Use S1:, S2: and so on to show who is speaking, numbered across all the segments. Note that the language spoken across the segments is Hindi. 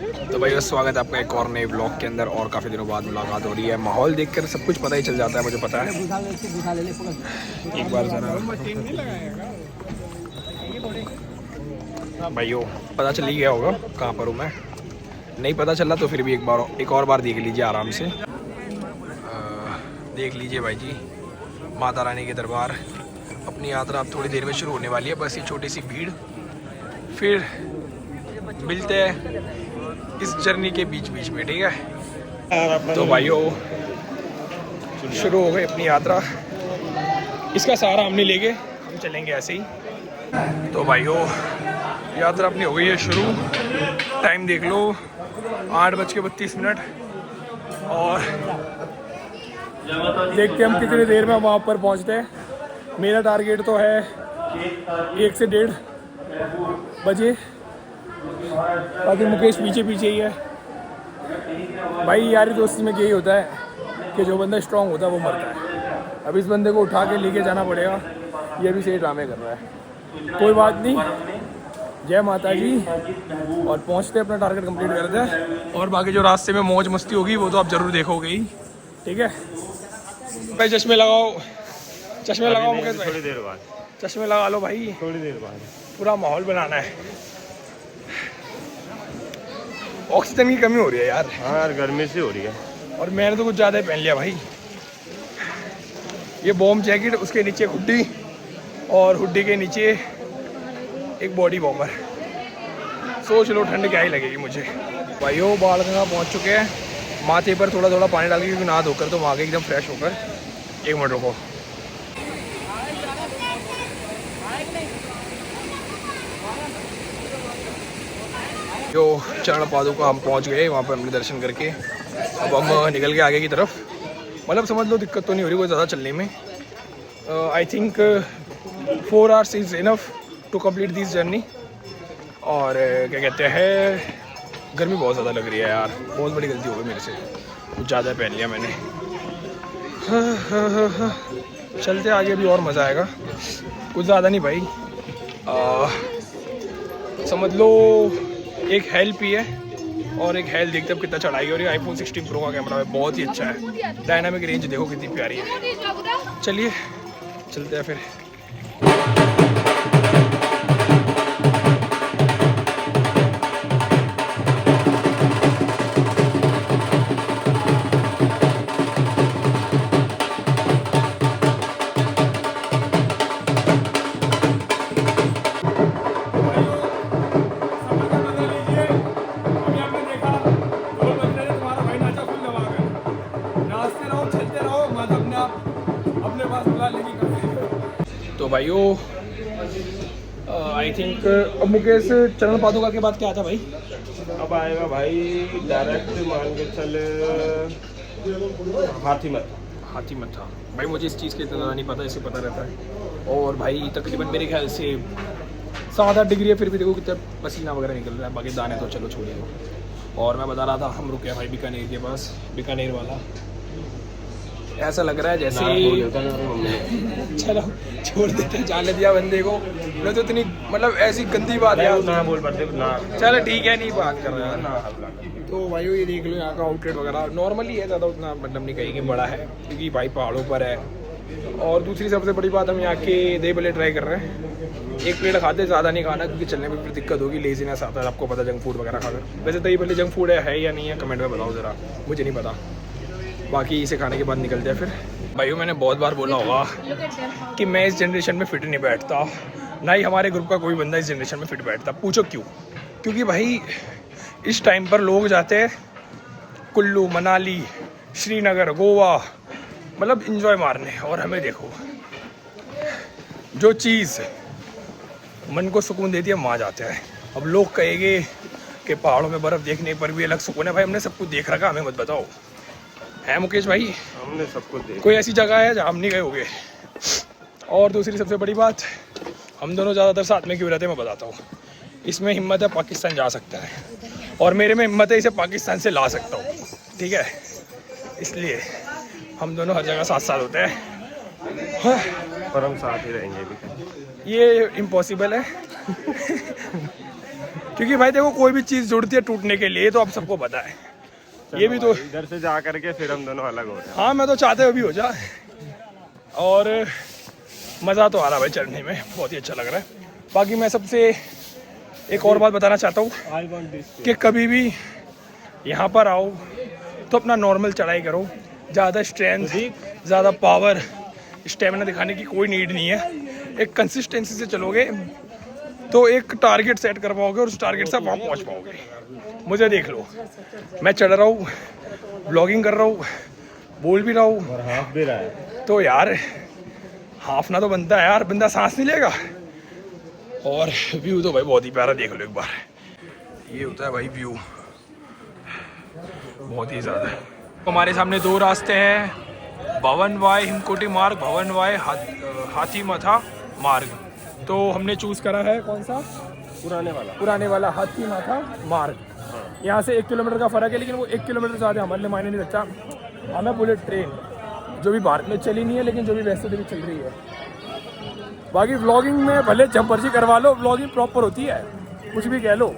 S1: तो भाई स्वागत है आपका एक और नए ब्लॉग के अंदर। और काफ़ी दिनों बाद मुलाकात हो रही है। माहौल देखकर सब कुछ पता ही चल जाता है, मुझे पता है। एक बार जरा भाइयों पता चल ही गया होगा कहाँ पर हूँ मैं। नहीं पता चला तो फिर भी एक और बार देख लीजिए आराम से। देख लीजिए भाई जी, माता रानी के दरबार। अपनी यात्रा अब थोड़ी देर में शुरू होने वाली है। बस ये छोटी सी भीड़, फिर मिलते हैं इस जर्नी के बीच बीच में, ठीक है। तो भाइयों शुरू हो गई अपनी यात्रा। इसका सहारा हम नहीं लेंगे, हम चलेंगे ऐसे ही। तो भाइयों यात्रा अपनी हो गई है शुरू। टाइम देख लो 8:32। और देखते हम कितनी देर में वहाँ पर पहुँचते हैं। मेरा टारगेट तो है 1 से 1:30 बजे। बाकी मुकेश पीछे पीछे ही है भाई। यारी दोस्ती में यही होता है कि जो बंदा स्ट्रांग होता है वो मरता है। अब इस बंदे को उठा के लेके जाना पड़ेगा। ये भी सही ड्रामे कर रहा है, कोई बात नहीं। जय माता जी। और पहुंचते अपना टारगेट कंप्लीट करते हैं। और बाकी जो रास्ते में मौज मस्ती होगी वो तो आप ज़रूर देखोगे ही, ठीक है भाई। चश्मे लगाओ, चश्मे लगाओ मुकेश भाई।
S2: थोड़ी देर बाद
S1: चश्मे लगा लो भाई,
S2: थोड़ी देर बाद
S1: पूरा माहौल बनाना है। ऑक्सीजन की कमी हो रही है यार।
S2: हाँ यार, गर्मी से हो रही है।
S1: और मैंने तो कुछ ज़्यादा ही पहन लिया भाई। ये बॉम्ब जैकेट, उसके नीचे हुड्डी, और हुड्डी के नीचे एक बॉडी बॉम्बर। सोच लो ठंड क्या ही लगेगी मुझे। भाइयों बालगंगा पहुंच चुके हैं। माथे पर थोड़ा थोड़ा पानी डाल के, क्योंकि नहा धोकर तो वहाँ के एकदम फ्रेश होकर। 1 मिनट रुको। जो चरण पादुका हम पहुंच गए, वहाँ पर हमने दर्शन करके अब हम निकल के आगे की तरफ। मतलब समझ लो दिक्कत तो नहीं हो रही कोई ज़्यादा चलने में। I think 4 hours is enough to complete this journey. और क्या कहते हैं, गर्मी बहुत ज़्यादा लग रही है यार। बहुत बड़ी गलती हो गई मेरे से, कुछ ज़्यादा पहन लिया मैंने। चलते आगे भी और मज़ा आएगा। कुछ ज़्यादा नहीं भाई, समझ लो एक हेल्प ही है। और एक हेल्थ देखते अब कितना चढ़ाई है। और ये iPhone 16 Pro का कैमरा है, बहुत ही अच्छा है। डायनामिक रेंज देखो कितनी प्यारी है। चलिए चलते हैं फिर। तो भाइयों आई थिंक अब मुकेश चरण पादुका के बाद क्या आता भाई?
S2: अब आएगा भाई डायरेक्ट मान के चल हाथी
S1: मत्था। भाई मुझे इस चीज़ के इतना नहीं पता, इसे पता रहता है। और भाई तकरीबन मेरे ख्याल से 7-8 डिग्री है, फिर भी देखो कितना पसीना वगैरह निकल रहा है। बाकी दाने तो चलो छोड़िए। और मैं बता रहा था हम रुके भाई बीकानेर के पास, बीकानेर वाला। ऐसा लग रहा है जैसे चलो छोड़ देते, जाने दिया बंदे को। मैं तो इतनी मतलब ऐसी गंदी बात है
S2: ना बोल पाते ना।
S1: चलो ठीक है, नहीं बात कर रहा है। तो भाई ये देख लो यहाँ का आउटलेट वगैरह नॉर्मली है, ज़्यादा उतना मतलब नहीं कहेंगे बड़ा है, क्योंकि भाई पहाड़ों पर है। और दूसरी सबसे बड़ी बात, हम यहाँ के दही भल्ले ट्राई कर रहे हैं। 1 प्लेट खाते, ज़्यादा नहीं खाना, क्योंकि चलने में फिर दिक्कत होगी, लेजीनेस आता है आपको पता जंक फूड वगैरह खाकर। वैसे दही भल्ले जंक फूड है या नहीं है, कमेंट में बताओ ज़रा, मुझे नहीं पता। बाकी इसे खाने के बाद निकलते हैं फिर। भाइयों मैंने बहुत बार बोला होगा कि मैं इस जनरेशन में फिट नहीं बैठता, ना ही हमारे ग्रुप का कोई बंदा इस जनरेशन में फिट बैठता। पूछो क्यों? क्योंकि भाई इस टाइम पर लोग जाते हैं कुल्लू, मनाली, श्रीनगर, गोवा, मतलब इंजॉय मारने। और हमें देखो, जो चीज़ मन को सुकून देती है वहाँ जाते हैं। अब लोग कहेंगे कि पहाड़ों में बर्फ़ देखने पर भी अलग सुकून है। भाई हमने सब कुछ देख रखा, हमें मत बताओ। है मुकेश भाई?
S2: हमने सब कुछ देखा।
S1: कोई ऐसी जगह है जहाँ हम नहीं गए होंगे? और दूसरी सबसे बड़ी बात, हम दोनों ज़्यादातर साथ में क्यों रहते हैं मैं बताता हूँ। इसमें हिम्मत है पाकिस्तान जा सकता है, और मेरे में हिम्मत है इसे पाकिस्तान से ला सकता हूँ, ठीक है। इसलिए हम दोनों हर जगह साथ साथ होते हैं। हाँ।
S2: पर हम साथ ही रहेंगे भी।
S1: ये इम्पॉसिबल है क्योंकि भाई देखो कोई भी चीज़ जुड़ती है टूटने के लिए, तो आप सबको पता है। ये भी तो
S2: इधर से जा करके फिर हम दोनों अलग हो रहे हैं।
S1: हाँ, मैं तो चाहते हुए भी हो जाए। और मज़ा तो आ रहा है भाई चढ़ने में, बहुत ही अच्छा लग रहा है। बाकी मैं सबसे एक और बात बताना चाहता हूँ कि कभी भी यहाँ पर आओ तो अपना नॉर्मल चढ़ाई करो, ज़्यादा स्ट्रेंथ, ज़्यादा पावर, स्टेमिना दिखाने की कोई नीड नहीं है। एक कंसिस्टेंसी से चलोगे तो एक टारगेट सेट कर पाओगे और उस टारगेट से वहाँ पहुँच पाओगे। मुझे देख लो, मैं चढ़ रहा हूँ, ब्लॉगिंग कर रहा हूँ, बोल भी रहा हूँ
S2: और हाफ भी रहा है,
S1: तो यार हाफ ना तो बनता है यार, बंदा सांस नहीं लेगा। और व्यू तो भाई बहुत ही प्यारा, देख लो एक बार। ये होता है भाई व्यू, बहुत ही ज़्यादा। हमारे सामने दो रास्ते हैं, भवनवाई हिमकोटी मार्ग, भवनवाई हाथीमथा मार्ग। तो हमने चूज़ करा है कौन सा? पुराने वाला हाथीमथा मार्ग। यहाँ से 1 किलोमीटर का फ़र्क है, लेकिन वो 1 किलोमीटर ज़्यादा हमारे लिए मायने नहीं रखता। हमें बुलेट ट्रेन जो भी भारत में चली नहीं है, लेकिन जो भी वैसे भी चल रही है। बाकी व्लॉगिंग में भले जब मर्जी करवा लो, व्लॉगिंग प्रॉपर होती है, कुछ भी कह लो।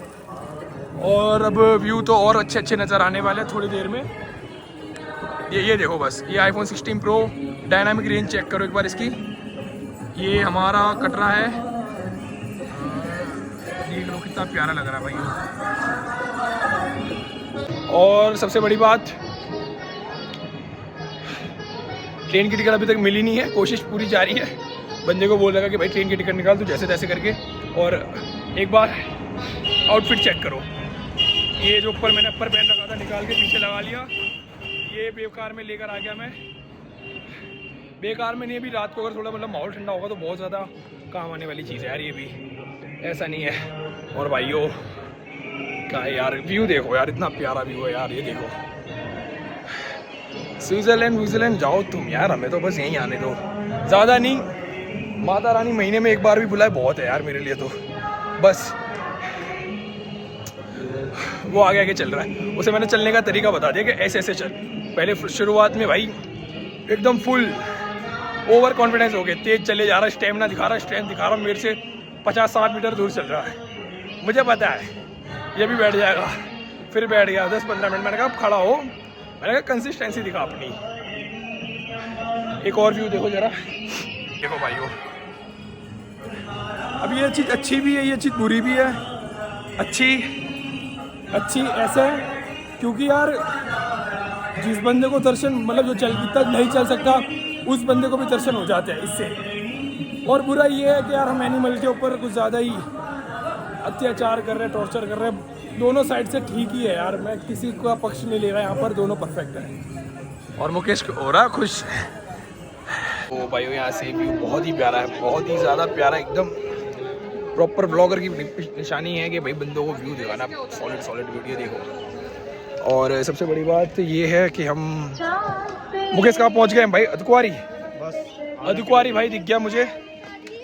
S1: और अब व्यू तो और अच्छे अच्छे नज़र आने वाले हैं थोड़ी देर में। ये देखो बस, ये iPhone 16 Pro dynamic range check करो एक बार इसकी। ये हमारा कटरा है, देख लो कितना प्यारा लग रहा है भाई। और सबसे बड़ी बात, ट्रेन की टिकट अभी तक मिली नहीं है, कोशिश पूरी जारी है। बंदे को बोल रहा कि भाई ट्रेन की टिकट निकाल, तो जैसे तैसे करके। और एक बार आउटफिट चेक करो, ये जो ऊपर मैंने अपर पहन रखा था निकाल के पीछे लगा लिया। ये बेकार में लेकर आ गया मैं, बेकार में नहीं, अभी रात को अगर थोड़ा मतलब माहौल ठंडा होगा तो बहुत ज़्यादा काम आने वाली चीज़ है यार, ये भी ऐसा नहीं है। और भाइयों क्या है यार, व्यू देखो यार, इतना प्यारा व्यू है यार, ये देखो। स्विट्ज़रलैंड जाओ तुम यार, हमें तो बस यहीं आने दो, ज़्यादा नहीं। माता रानी महीने में एक बार भी बुलाए बहुत है यार मेरे लिए तो। बस वो आगे आगे चल रहा है, उसे मैंने चलने का तरीका बता दिया कि ऐसे ऐसे चल। पहले शुरुआत में भाई एकदम फुल ओवर कॉन्फिडेंस हो गए, तेज चले जा रहा है, स्टेमिना दिखा रहा है, स्ट्रेंथ दिखा रहा है, मेरे से 50-60 मीटर दूर चल रहा है। मुझे पता है ये भी बैठ जाएगा। फिर बैठ गया 10-15 मिनट, मैंने कहा अब खड़ा हो, मैंने कहा कंसिस्टेंसी दिखा अपनी। एक और व्यू देखो जरा, देखो भाइयों। अब ये चीज़ अच्छी भी है, ये चीज़ बुरी भी है। अच्छी ऐसे है क्योंकि यार जिस बंदे को दर्शन मतलब जो जितना नहीं चल सकता, उस बंदे को भी दर्शन हो जाते हैं इससे। और बुरा ये है कि यार हम एनिमल के ऊपर कुछ ज़्यादा ही अत्याचार कर रहे हैं, टॉर्चर कर रहे हैं। दोनों साइड से ठीक ही है यार, मैं किसी का पक्ष नहीं ले रहा, यहाँ पर दोनों परफेक्ट है। और मुकेश हो रहा खुश। ओ भाई यहाँ से व्यू बहुत ही प्यारा है, बहुत ही ज़्यादा प्यारा, एकदम प्रॉपर ब्लॉगर की निशानी है कि भाई बंदों को व्यू दिखाना, सॉलिड वीडियो देखो। और सबसे बड़ी बात ये है कि हम मुकेश कहाँ पहुँच गए भाई? अधकुआरी, बस अधकुआरी भाई दिख गया मुझे,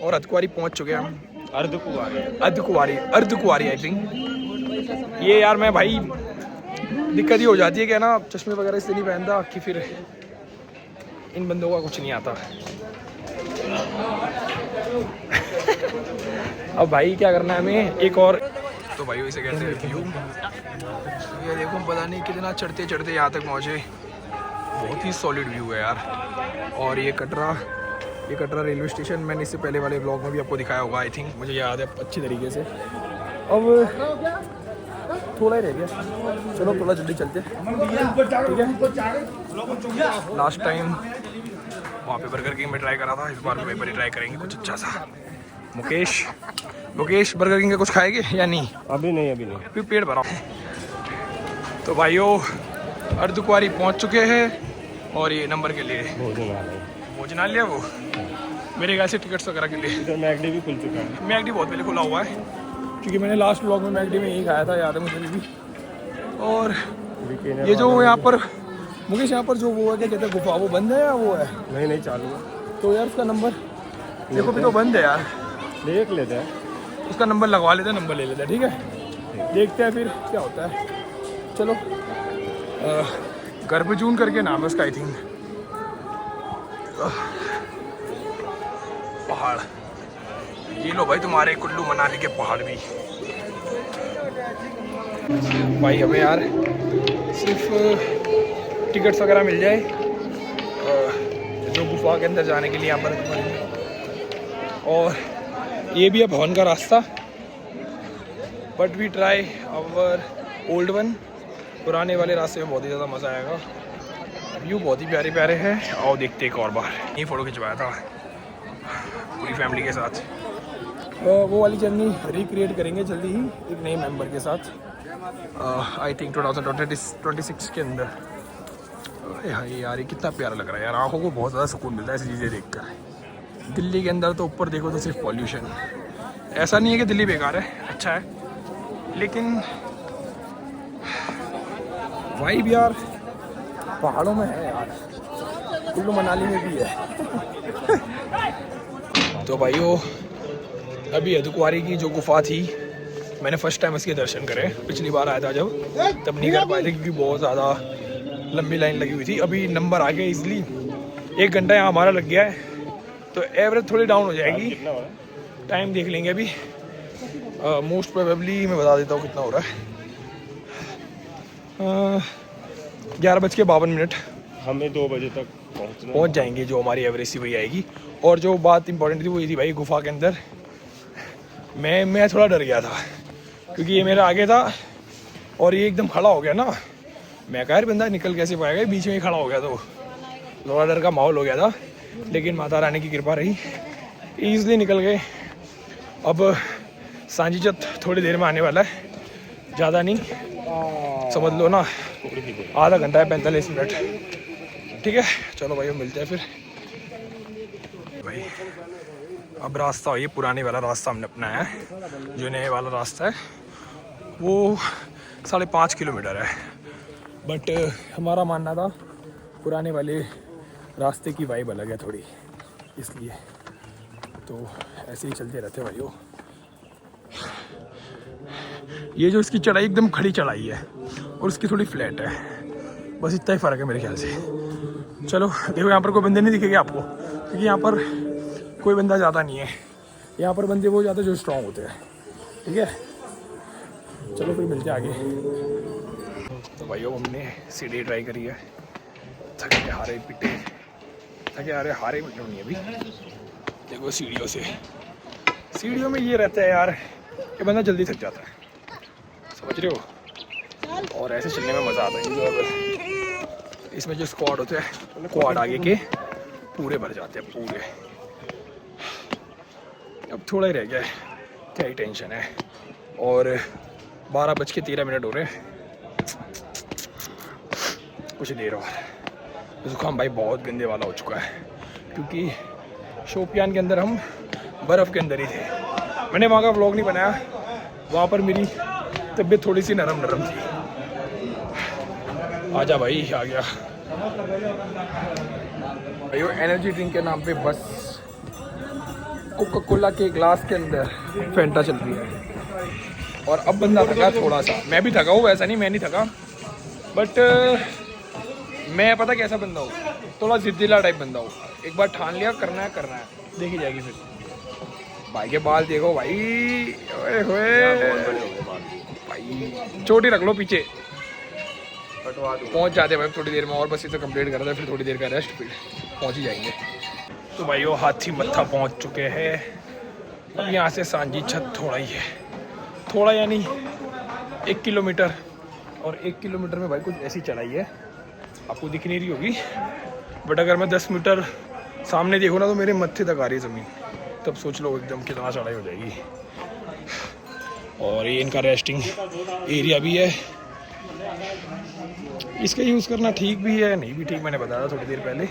S1: और अधकुआरी पहुँच चुके हैं हम। अर्धकुआरी आई थिंक। ये यार मैं भाई दिक्कत ही हो जाती है कि ना चश्मे वगैरह इसलिए नहीं पहनता कि फिर इन बंदों का कुछ नहीं आता। अब भाई क्या करना है हमें, एक और तो भाई इसे कहते हैं व्यू। ये देखो पता नहीं कितना चढ़ते चढ़ते यहाँ तक पहुँचे, बहुत ही सॉलिड व्यू है यार। और ये कटरा रेलवे स्टेशन मैंने इससे पहले वाले ब्लॉग में भी आपको दिखाया होगा आई थिंक, मुझे याद है अच्छी तरीके से। अब थोड़ा ही रह गया, चलो थोड़ा जल्दी चलते ठीक है। लास्ट टाइम वहाँ पे बर्गर किंग में ट्राई करा था, इस बार भी वहीं पर ट्राई करेंगे कुछ अच्छा सा। मुकेश बर्गर किंग का कुछ खाएंगे या नहीं?
S2: अभी नहीं
S1: अभी पेट भरा। तो भाइयों अर्धकुआरी पहुँच चुके हैं और ये नंबर के लिए भोजनालय वो मेरे ख्याल से टिकट्स वगैरह के लिए।
S2: इधर मैकडी भी खुल चुका है।
S1: मैकडी बहुत पहले खुला हुआ है, क्योंकि मैंने लास्ट व्लॉग में मैकडी में यही खाया था, याद है मुझे भी। और ये जो यहाँ पर मुकेश, यहाँ पर जो वो है क्या कहते हैं गुफा, वो बंद है या वो है?
S2: नहीं चालू है।
S1: तो यार उसका नंबर देखो भी तो बंद है यार,
S2: देख लेते हैं,
S1: उसका नंबर लगवा लेते हैं, नंबर ले लेते हैं ठीक है। देखते हैं फिर क्या होता है। चलो गर्भजून करके नाम है उसका आई थिंक। पहाड़ ये लो भाई, तुम्हारे कुल्लू मनाली के पहाड़ भी भाई हमें यार सिर्फ टिकट्स वगैरह मिल जाए जो गुफा के अंदर जाने के लिए यहाँ पर, और ये भी है भवन का रास्ता, but we try our old one. पुराने वाले रास्ते में बहुत ही ज़्यादा मज़ा आएगा, व्यू बहुत ही प्यारे प्यारे हैं। आओ देखते एक और बार। यही फ़ोटो खिंचवाया था पूरी फैमिली के साथ। वो वाली जर्नी रिक्रिएट करेंगे जल्दी ही एक नए मेंबर के साथ, आई थिंक 2026 के अंदर। अरे हाँ यार, ये कितना प्यारा लग रहा है यार, आंखों को बहुत ज़्यादा सुकून मिलता है ऐसी चीज़ें देखकर। दिल्ली के अंदर तो ऊपर देखो तो सिर्फ पॉल्यूशन। ऐसा नहीं है कि दिल्ली बेकार है, अच्छा है, लेकिन वाइब यार पहाड़ों में है यार, कुल्लू मनाली में भी है। तो भाइयों, अभी अर्धकुंवारी की जो गुफा थी, मैंने फर्स्ट टाइम इसके दर्शन करे। पिछली बार आया था जब, तब नहीं कर पाए थे क्योंकि बहुत ज़्यादा लंबी लाइन लगी हुई थी। अभी नंबर आ गया इजली, 1 घंटा यहाँ हमारा लग गया है, तो एवरेज थोड़ी डाउन हो जाएगी। टाइम देख लेंगे अभी, मोस्ट प्रोबेबली मैं बता देता हूँ कितना हो रहा है। 11:52।
S2: हमें 2 बजे तक
S1: पहुँच जाएंगे, जो हमारी एवरेज सी वही आएगी। और जो बात इंपॉर्टेंट थी वो ये थी भाई, गुफा के अंदर मैं थोड़ा डर गया था क्योंकि ये मेरा आगे था और ये एकदम खड़ा हो गया ना। मैं कहा यार बंदा निकल कैसे पाएगा, बीच में ही खड़ा हो गया, तो थोड़ा डर का माहौल हो गया था। लेकिन माता रानी की कृपा रही, ईज़िली निकल गए। अब सांजीचत थोड़ी देर में आने वाला है, ज़्यादा नहीं, समझ लो ना आधा घंटा है, 45 मिनट। ठीक है, चलो भाई मिलते हैं फिर। भाई अब रास्ता ये पुराने वाला रास्ता हमने अपनाया है, जो नए वाला रास्ता है वो 5.5 किलोमीटर है। बट हमारा मानना था पुराने वाले रास्ते की वाइब अलग है थोड़ी, इसलिए तो ऐसे ही चलते रहते भाइयों। ये जो इसकी चढ़ाई एकदम खड़ी चढ़ाई है और उसकी थोड़ी फ्लैट है, बस इतना ही फ़र्क है मेरे ख्याल से। चलो देखो, यहाँ पर कोई बंदे नहीं दिखेंगे आपको क्योंकि यहाँ पर कोई बंदा ज़्यादा नहीं है। यहाँ पर बंदे वो ज़्यादा जो स्ट्रॉन्ग होते हैं। ठीक है, चलो फिर मिलते हैं आगे। तो भाइयों हमने सीढ़ी ट्राई करी है, थके के हारे पिटे, थके हारे पिटे नहीं अभी। देखो सीढ़ियों में ये रहता है यार कि बंदा जल्दी थक जाता है, समझ रहे हो। और ऐसे चलने में मज़ा आता है। इसमें जो स्क्वाड होते हैं, क्वाड आगे के पूरे भर जाते हैं पूरे। अब थोड़ा ही रह गया है, क्या ही टेंशन है। और 12:13 हो रहे हैं, कुछ देर और। जुकाम भाई बहुत गंदे वाला हो चुका है क्योंकि शोपियान के अंदर हम बर्फ़ के अंदर ही थे। मैंने वहाँ का व्लॉग नहीं बनाया, वहाँ पर मेरी तबीयत थोड़ी सी नरम थी। आजा भाई, आ गया भाइयों। एनर्जी ड्रिंक के नाम पे बस कोका कोला के ग्लास के अंदर फैंटा चल रही है। और अब बंदा थका थोड़ा सा, मैं भी थका हूँ, वैसा नहीं मैं नहीं थका, बट मैं पता कैसा बंदा हूँ, थोड़ा जिद्दीला टाइप बंदा हूँ। एक बार ठान लिया करना है देखी जाएगी फिर। भाई के बाल देखो भाई, ओए होए भाई, चोटी रख लो पीछे, पहुंच जाते हैं भाई थोड़ी देर में। और बस इसे कंप्लीट कर दे, फिर थोड़ी देर का रेस्ट, फिर पहुंच ही जाएंगे। तो भाइयों हाथी मत्था पहुंच चुके हैं। अब यहाँ से सांजी छत थोड़ा ही है, थोड़ा यानी 1 किलोमीटर। और 1 किलोमीटर में भाई कुछ ऐसी चढ़ाई है, आपको दिख नहीं रही होगी, बट अगर मैं 10 मीटर सामने देखो ना तो मेरे मत्थे तक आ रही है ज़मीन, तब सोच लो एकदम कितना चढ़ाई हो जाएगी। और ये इनका रेस्टिंग एरिया भी है, इसका यूज़ करना ठीक भी है नहीं भी ठीक, मैंने बताया थोड़ी देर पहले।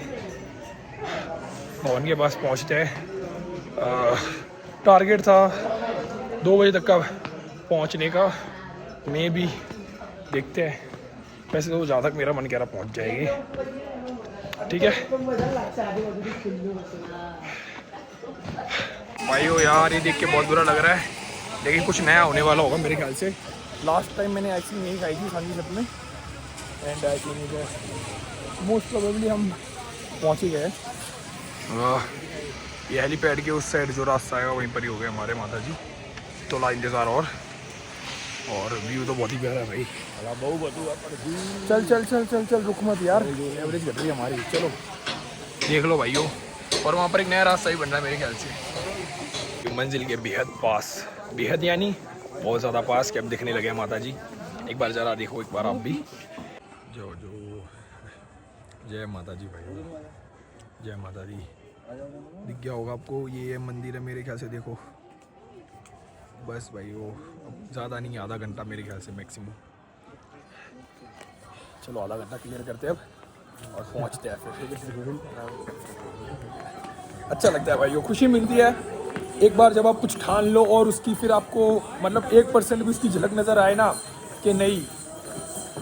S1: भवन के पास पहुंचते हैं, टारगेट था 2 बजे तक का पहुंचने का, मैं भी देखते हैं। वैसे तो जहाँ तक मेरा मन कह रहा पहुंच जाएगी। ठीक है भाइयों, यार ये देख के बहुत बुरा लग रहा है, लेकिन कुछ नया होने वाला होगा मेरे ख्याल से। लास्ट टाइम मैंने आइसक्रीम यही खाई थी सांजी छत में, and I think most probably हम पहुंच ही गए। ये हेलीपैड के उस साइड जो रास्ता आएगा वहीं पर ही हो गए हमारे माता जी। थोड़ा इंतज़ार और, और व्यू तो बहुत ही प्यारा है भाई। चल चल चल चल चल रुक मत यार, एवरेज घट रही है हमारी। चलो देख लो भाइयों, और वहाँ पर एक नया रास्ता भी बन रहा है मेरे ख्याल से। मंजिल के बेहद पास, बेहद यानी बहुत ज़्यादा पास कि अब दिखने लगे माता जी। एक बार ज़रा देखो, एक बार आप भी जो जो। जय माता जी भाई, जय माता दी। दिख गया होगा आपको, ये मंदिर है मेरे ख्याल से। देखो बस भाई, वो ज़्यादा नहीं, आधा घंटा मेरे ख्याल से मैक्सिमम। चलो आधा घंटा क्लियर करते हैं अब और पहुंचते हैं फिर। अच्छा लगता है भाई, वो खुशी मिलती है एक बार जब आप कुछ ठान लो और उसकी फिर आपको मतलब 1% भी उसकी झलक नज़र आए ना कि नहीं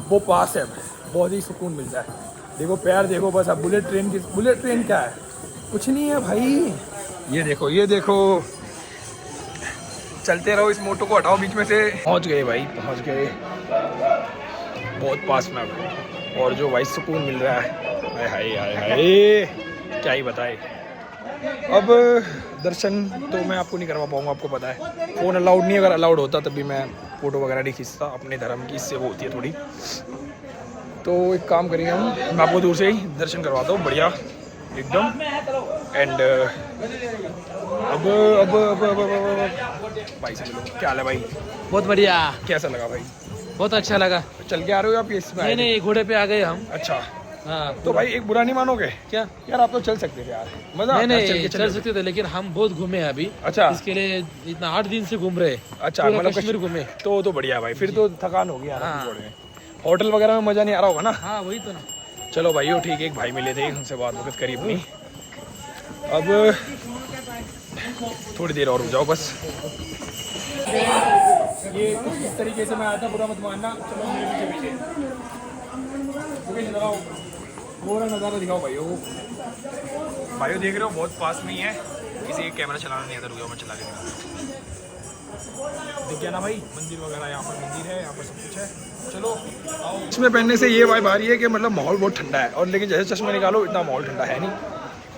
S1: वो पास है, बहुत ही सुकून मिलता है। देखो प्यार, देखो बस। अब बुलेट ट्रेन क्या है, कुछ नहीं है भाई। ये देखो, ये देखो, चलते रहो, इस मोटो को हटाओ बीच में से। पहुंच गए भाई, पहुंच गए बहुत पास में अब। और जो भाई सुकून मिल रहा है, हाय हाय हाय, क्या ही बताए। अब दर्शन तो मैं आपको नहीं करवा पाऊंगा, आपको पता है फ़ोन अलाउड नहीं। अगर अलाउड होता तभी मैं फ़ोटो वगैरह नहीं खींचता, अपने धर्म की इससे वो होती है थोड़ी। तो एक काम करेंगे हम, मैं आपको दूर से ही दर्शन करवाता हूँ बढ़िया एकदम। एंड अब भाई से मिलो। क्या हाल है भाई?
S3: बहुत बढ़िया।
S1: कैसा लगा भाई?
S3: बहुत अच्छा लगा।
S1: चल के आ रहे हो आप इसमें?
S3: नहीं नहीं, घोड़े पे आ गए हम।
S1: अच्छा
S3: हाँ
S1: तो भाई एक बुरा नहीं मानोगे
S3: क्या
S1: यार, आप तो चल सकते थे यार, मजा आता है
S3: नहीं
S1: चल के
S3: नहीं, चल सकते थे लेकिन हम बहुत घूमे हैं अभी।
S1: अच्छा
S3: इसके लिए इतना 8 दिन से घूम रहे।
S1: अच्छा
S3: पूरा
S1: मतलब
S3: कश्मीर घूमे।
S1: तो बढ़िया भाई, फिर तो थकान होगी यार।
S3: हाँ।
S1: होटल वगैरह में मजा नहीं आ रहा होगा ना?
S3: हाँ वही तो ना।
S1: चलो भाइयों ठीक है, एक भाई मिले थे, उनसे बात वगैरह करी अपनी। अब थोड़ी देर और रुक जाओ बस। ये कुछ इस तरीके से मैं आया था, बुरा मत मानना। चलो मेरे पीछे पीछे पूरा नज़ारा दिखाओ भाइयों। भाइयों देख रहे हो बहुत पास में ही है, किसी का कैमरा चलाना नहीं आता। रुक जाओ मैं चला के दिखा। दिख गया ना भाई, मंदिर वगैरह, यहाँ पर मंदिर है, यहाँ पर सब कुछ है। चलो आओ। चश्मे पहनने से ये वाइब आ रही है कि मतलब माहौल बहुत ठंडा है, और लेकिन जैसे चश्मे निकालो इतना माहौल ठंडा है नहीं,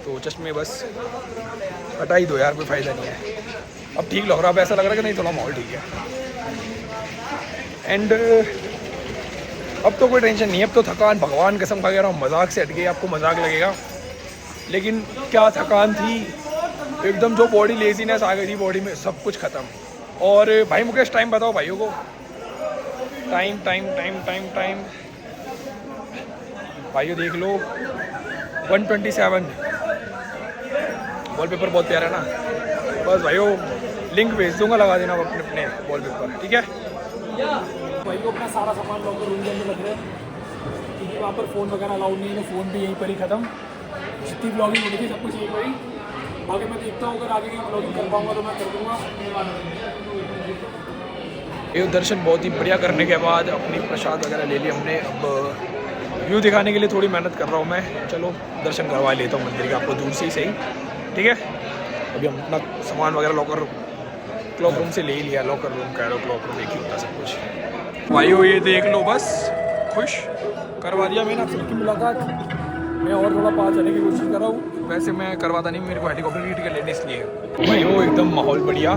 S1: तो चश्मे बस हटा ही दो यार, कोई फ़ायदा नहीं है। अब ठीक लग रहा है, ऐसा लग रहा है कि नहीं थोड़ा माहौल ठीक है। एंड अब तो कोई टेंशन नहीं है, अब तो थकान भगवान कसम खा कह रहा हूँ मजाक से हट गई। आपको मजाक लगेगा लेकिन क्या थकान थी एकदम, जो बॉडी लेजीनेस आ गई थी बॉडी में, सब कुछ ख़त्म। और भाई मुकेश टाइम बताओ भाइयों को, time time time time time भाइयों देख लो 127। वॉलपेपर बहुत प्यारा है ना। बस भाइयों लिंक भेज दूंगा, लगा देना अपने अपने वॉलपेपर, ठीक है। भाई को अपना सारा सामान लॉकर रूम के अंदर लग रहा है, क्योंकि वहाँ पर फ़ोन वगैरह अलाउड नहीं है, तो फ़ोन भी यहीं पर ही ख़त्म। जितनी ब्लॉगिंग होनी थी सब कुछ यहीं पर ही। आगे मैं देखता हूँ अगर आगे की ब्लॉगिंग कर पाऊँगा तो मैं कर दूँगा। ये दर्शन बहुत ही बढ़िया करने के बाद अपनी प्रसाद वगैरह ले लिया हमने। अब व्यू दिखाने के लिए थोड़ी मेहनत कर रहा हूँ मैं। चलो दर्शन करवा लेता हूँ मंदिर के, आपको दूर से ही सही, ठीक है। अभी हम अपना सामान वगैरह लॉकर क्लॉक रूम से ले ही लिया। लॉकर रूम कह लो, क्लॉक रूम एक ही होता है सब कुछ। भाइयों ये देख लो, बस खुश करवा दिया मैंने आप सबकी मुलाकात। मैं और थोड़ा पास जाने की कोशिश कर रहा हूँ, वैसे मैं करवाता नहीं, मेरे को हेलीकॉप्टर की टिकट लेने इसलिए। भाइयों एकदम माहौल बढ़िया।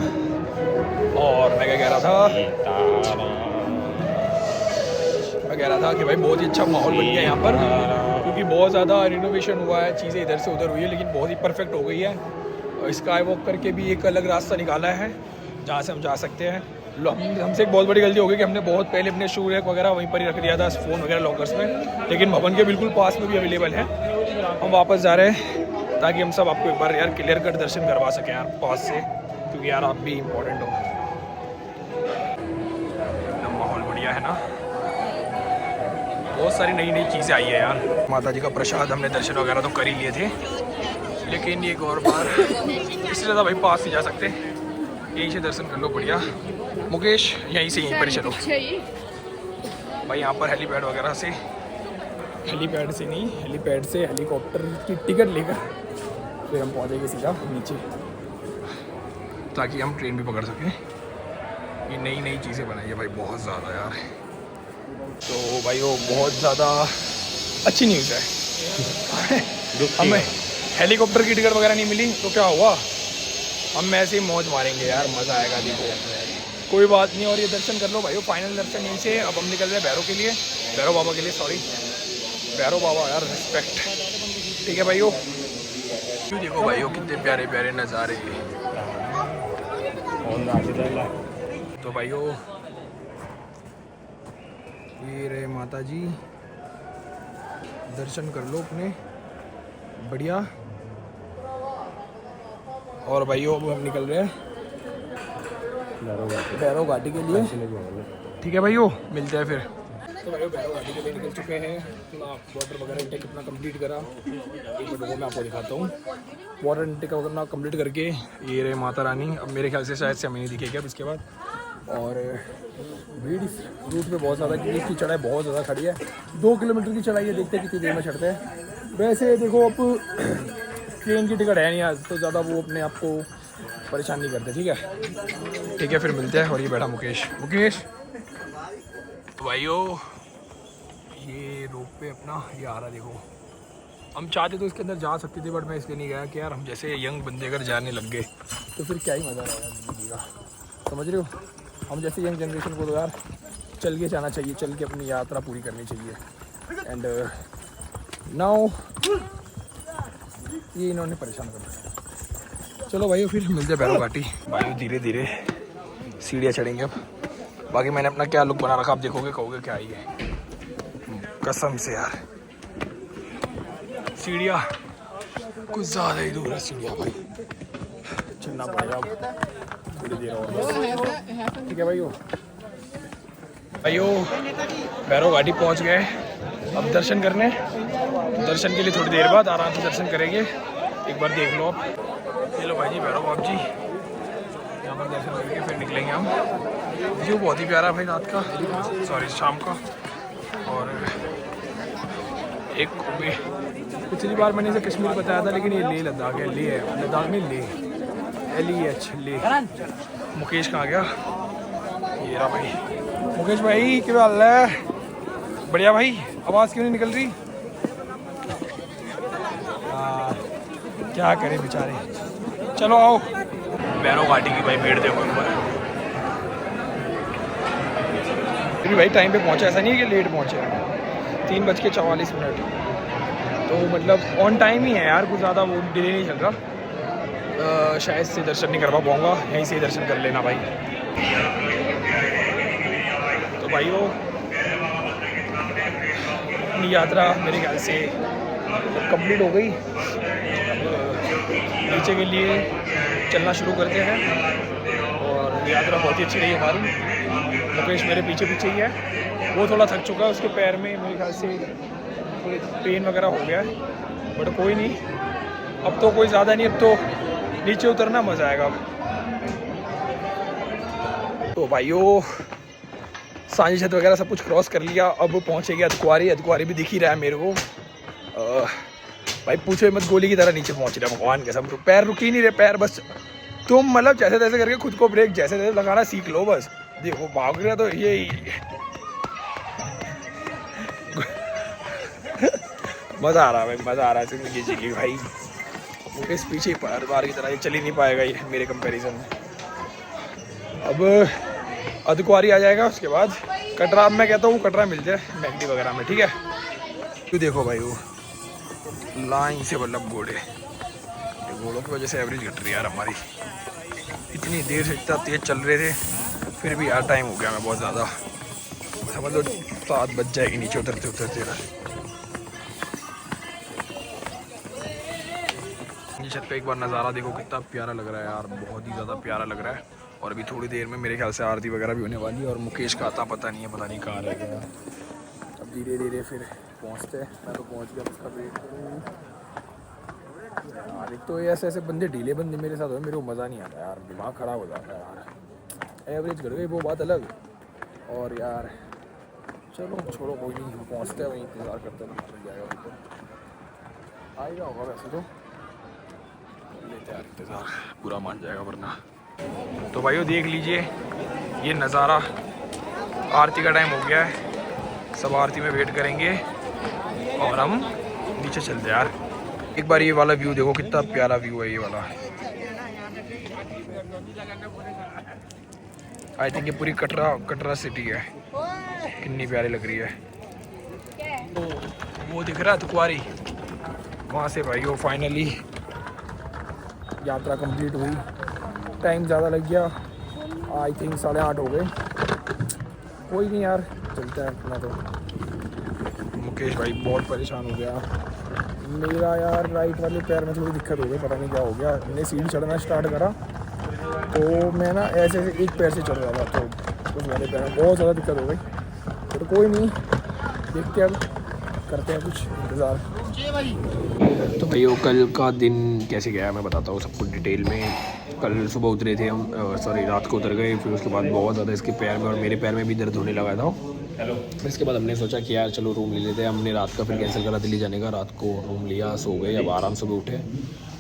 S1: और मैं क्या कह रहा था कि भाई बहुत ही अच्छा माहौल बन गया यहाँ पर, क्योंकि बहुत ज़्यादा रिनोवेशन हुआ है, चीज़ें इधर से उधर हुई है, लेकिन बहुत ही परफेक्ट हो गई है। और स्काई वॉक करके भी एक अलग रास्ता निकाला है जहाँ से हम जा सकते हैं। हमसे एक बहुत बड़ी गलती हो गई कि हमने बहुत पहले अपने शू रैक वगैरह वहीं पर ही रख दिया था, फ़ोन वगैरह लॉकर्स में, लेकिन भवन के बिल्कुल पास में भी अवेलेबल है। हम वापस जा रहे हैं ताकि हम सब आपको एक बार यार क्लियर कट दर्शन करवा सकें यार पास से, क्योंकि यार आप भी इम्पोर्टेंट हो। माहौल बढ़िया है ना, बहुत सारी नई नई चीज़ें आई है यार। माता जी का प्रसाद हमने दर्शन वगैरह तो कर ही लिए थे, लेकिन एक और बार इससे ज़्यादा भाई पास नहीं जा सकते, यहीं से दर्शन कर लो बढ़िया। मुकेश यहीं से यहीं पर ही चलो भाई। यहाँ पर हेलीपैड वगैरह से, हेलीपैड से नहीं, हेलीपैड से हेलीकॉप्टर की टिकट लेकर फिर हम पहुँचेंगे सीधा नीचे, ताकि हम ट्रेन भी पकड़ सकें। ये नई नई चीज़ें बनाई है भाई बहुत ज़्यादा यार। तो भाई वो बहुत ज़्यादा अच्छी न्यूज़ है। हमें हेलीकॉप्टर की टिकट वगैरह नहीं मिली तो क्या हुआ, हम ऐसे ही मौज मारेंगे यार, मज़ा आएगा। देखो कोई बात नहीं। और ये दर्शन कर लो भाई, फाइनल दर्शन यहीं से। अब हम निकल रहे हैं भैरव के लिए, भैरव बाबा के लिए, सॉरी भैरव बाबा यार, रिस्पेक्ट। ठीक है भाइयों, देखो भाइयों कितने प्यारे प्यारे नज़ारे। तो भाइयों ये रहे माता जी, दर्शन कर लो अपने बढ़िया। और भाइयों अब हम निकल रहे हैं भैरव घाटी के लिए। ठीक है भाइयों, मिलते हैं फिर। तो भाइयों भैरव घाटी के लिए निकल चुके हैं, अपना वाटर वगैरह इंटेक अपना कंप्लीट करा। एक मिनट वो मैं आपको दिखाता हूँ। वाटर इंटेक वगैरह कंप्लीट करके ये रहे माता रानी। अब मेरे ख्याल से शायद से हमें नहीं दिखेगी अब इसके बाद। और भीड़ इस रूट पे बहुत ज़्यादा, क्योंकि इसकी चढ़ाई बहुत ज़्यादा खड़ी है। 2 किलोमीटर की चढ़ाई है, देखते हैं कितनी देर में चढ़ते हैं। वैसे देखो अब ट्रेन की टिकट है नहीं आज, तो ज़्यादा वो अपने आप को परेशान नहीं करते। ठीक है फिर मिलते हैं। और ये बैठा मुकेश। तो भाइयों ये रोप पे अपना ये आ रहा, देखो हम चाहते तो इसके अंदर जा सकते थे, बट मैं इसलिए नहीं गया कि यार हम जैसे यंग बंदे अगर जाने लग गए तो फिर क्या ही मज़ा आएगा जिंदगी का, समझ रहे हो। हम जैसे यंग जनरेशन को तो यार चल के जाना चाहिए, चल के अपनी यात्रा पूरी करनी चाहिए। एंड नाउ ये इन्होंने परेशान कर दिया। चलो भाइयों फिर मिलते हैं भैरव घाटी। भाइयों धीरे धीरे सीढ़ियाँ चढ़ेंगे अब। बाकी मैंने अपना क्या लुक बना रखा, आप देखोगे कहोगे क्या ही है, कसम से यार। सीढ़ियाँ कुछ ज़्यादा ही दूर है, सीढ़ियाँ भाई चलना पड़ेगा अब थोड़ी देर और। ठीक है भाइयों भैरव घाटी पहुँच गए। अब दर्शन करने, दर्शन के लिए थोड़ी देर बाद आराम से दर्शन करेंगे। एक बार देख लो आप। चलो भाई जी भैरव बाबा जी यहाँ पर दर्शन करके फिर निकलेंगे हम। व्यू बहुत ही प्यारा भाई रात का, सॉरी शाम का। और एक पिछली बार मैंने इसे कश्मीर बताया था, लेकिन ये लेह लद्दाख है। लेह है, लद्दाख में लेह, लेह। मुकेश कहाँ गया, ये रहा भाई मुकेश भाई। क्या हाल है? बढ़िया भाई। आवाज़ क्यों नहीं निकल रही? क्या करें बेचारे। चलो आओ। भैरव घाटी की भाई भीड़ देखो एक बार। फिर भाई टाइम पे पहुंचा, ऐसा नहीं है कि लेट पहुंचे। 3:44, तो मतलब ऑन टाइम ही है यार, कुछ ज़्यादा वो डिले नहीं चल रहा। शायद से दर्शन नहीं करवा पाऊँगा, यहीं से ही दर्शन कर लेना भाई। तो भाइयों अपनी यात्रा मेरे ख्याल से कंप्लीट हो गई। नीचे के लिए चलना शुरू करते हैं। और यात्रा बहुत ही अच्छी रही हमारी। मुकेश मेरे पीछे पीछे ही है, वो थोड़ा थक चुका है, उसके पैर में मेरे ख्याल से थोड़ी पेन वगैरह हो गया है, बट कोई नहीं, अब तो कोई ज़्यादा नहीं, अब तो नीचे उतरना मज़ा आएगा। तो भाइयों सांझी छत वगैरह सब कुछ क्रॉस कर लिया। अब पहुँचेगी अधकुआरी। अधकुआरी भी दिख ही रहा है मेरे को। भाई पूछो मत, गोली की तरह नीचे पहुँच रहा है भगवान के। सब पैर रुक ही नहीं रहे, पैर बस तुम मतलब जैसे तैसे करके खुद को ब्रेक जैसे तैसे लगाना सीख लो बस। देखो भाग रहे तो ये मज़ा आ रहा है भाई, मज़ा आ रहा है जिंदगी जी की भाई। मुकेश पीछे बार की तरह ये चल ही नहीं पाएगा ये मेरे कंपैरिजन में। अब अधकुआरी आ जाएगा, उसके बाद कटरा। अब मैं कहता हूँ कटरा मिल जाए मैगडी वगैरह में, ठीक है। तो देखो भाई वो लाइन से मतलब घोड़े, घोड़ों की वजह से एवरेज घट रही है यार हमारी। इतनी देर से इतना तेज़ चल रहे थे, फिर भी यार टाइम हो गया मैं बहुत ज़्यादा, समझ लो 7 बज जाएगी नीचे उतरते उतरते। छत पे एक बार नज़ारा देखो कितना प्यारा लग रहा है यार, बहुत ही ज़्यादा प्यारा लग रहा है। और अभी थोड़ी देर में मेरे ख्याल से आरती वगैरह भी होने वाली है। और मुकेश का आता पता नहीं है, पता नहीं कहाँ रह गया। अब धीरे धीरे फिर पहुँचते हैं। मैं तो पहुँच गया, उसका वेट करूँ यार। एक तो ऐसे ऐसे बंदे ढीले बंदे मेरे साथ हो, मेरे को मज़ा नहीं आता यार, दिमाग खराब हो जाता है यार। एवरेज कर गई वो बात अलग। और यार चलो छोड़ो, कोई नहीं, पहुँचते हैं वहीं, इंतज़ार करते हैं, चल जाएगा आएगा होगा वैसे तो, लेते यार इंतज़ार, पूरा मान जाएगा वरना। तो भाइयों देख लीजिए ये नज़ारा, आरती का टाइम हो गया है, सब आरती में वेट करेंगे और हम नीचे चलते यार। एक बार ये वाला व्यू देखो कितना प्यारा व्यू है ये वाला। आई थिंक ये पूरी कटरा सिटी है, कितनी प्यारी लग रही है। तो वो दिख रहा है तुकवारी, वहाँ से भाई वो फाइनली यात्रा कंप्लीट हुई। टाइम ज़्यादा लग गया, आई थिंक 8:30 हो गए। कोई नहीं यार, चलता है अपना। तो मुकेश भाई बहुत परेशान हो गया। मेरा यार राइट वाले पैर में थोड़ी दिक्कत हो गई, पता नहीं क्या हो गया। मैंने सीढ़ी चढ़ना स्टार्ट करा तो मैं ना ऐसे एक पैर से चढ़ रहा था, तो उस वाले पैर में बहुत ज़्यादा दिक्कत हो गई। तो कोई नहीं, देखते हैं अब, करते हैं कुछ इंतज़ार। तो भाई वो कल का दिन कैसे गया मैं बताता हूँ सब कुछ डिटेल में। कल सुबह उतरे थे हम, सॉरी रात को उतर गए। फिर उसके बाद बहुत ज़्यादा इसके पैर में और मेरे पैर में भी दर्द होने लगा था। फिर इसके बाद हमने सोचा कि यार चलो रूम ले लेते हैं। हमने रात का फिर कैंसिल करा दिल्ली जाने का, रात को रूम लिया, सो गए। अब आराम से उठे,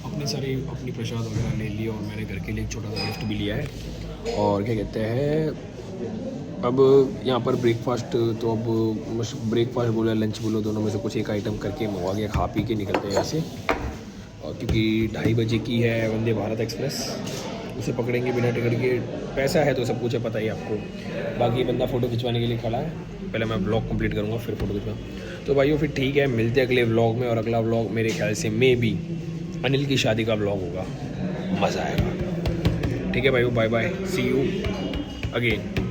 S1: अपनी प्रसाद वगैरह ले लिया और मैंने घर के लिए एक छोटा सा गिफ्ट भी लिया है। और क्या कहते हैं, अब यहाँ पर ब्रेकफास्ट, तो अब ब्रेकफास्ट बोलो लंच बोलो, दोनों में से कुछ एक आइटम करके मंगवा के खा पी के निकलते हैं यहाँ से। और क्योंकि 2:30 बजे की है वंदे भारत एक्सप्रेस, उसे पकड़ेंगे बिना टिकट के। पैसा है तो सब कुछ है, पता ही आपको। बाकी बंदा फ़ोटो खिंचवाने के लिए खड़ा है, पहले मैं ब्लॉग कंप्लीट करूँगा फिर फ़ोटो खिंचवा। तो भाइयों फिर ठीक है, मिलते हैं अगले व्लॉग में। और अगला व्लॉग मेरे ख्याल से मे बी अनिल की शादी का व्लॉग होगा, मज़ा आएगा। ठीक है भाइयों, bye bye, see you again.